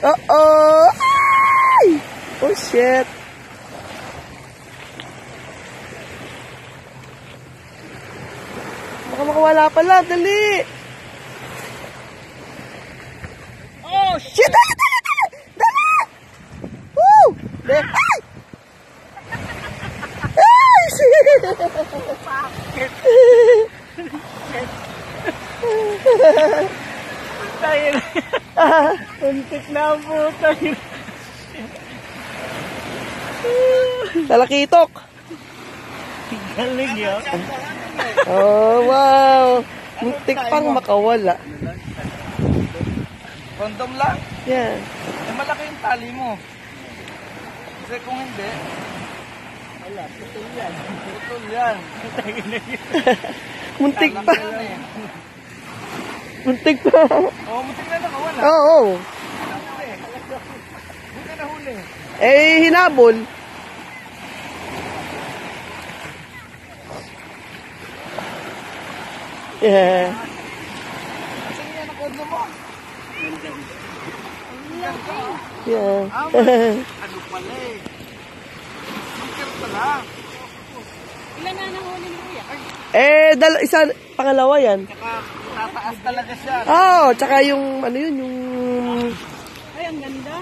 Uh-oh! Ay! Oh, shit. Baka makawala pala. Dali! Oh, shit! Shit! Dali! Dali! Dali! Dali! Woo! Ay! Ay! Tayo na. Untik na ang puta. Talakitok! Galing yun. Oh, wow! Muntik pang makawala. Kondom lang? Yan. Eh, malaki yung tali mo. Kasi kung hindi, wala, putol yan. Putol yan. Muntik Talang pa. yan eh. Muntik pa. Oo, muntik na nakawala. Oo. Buti na huli. Eh, hinabol. Yeah. Saan yan ang kondom mo? Yeah. Ano pala eh. Bunker pala. Ilan na nahuli ni Kuya? Isa, pangalawa yan. Tsaka tataas talaga siya. Oo, tsaka yung, ano yun, yung... Ay, ang ganda.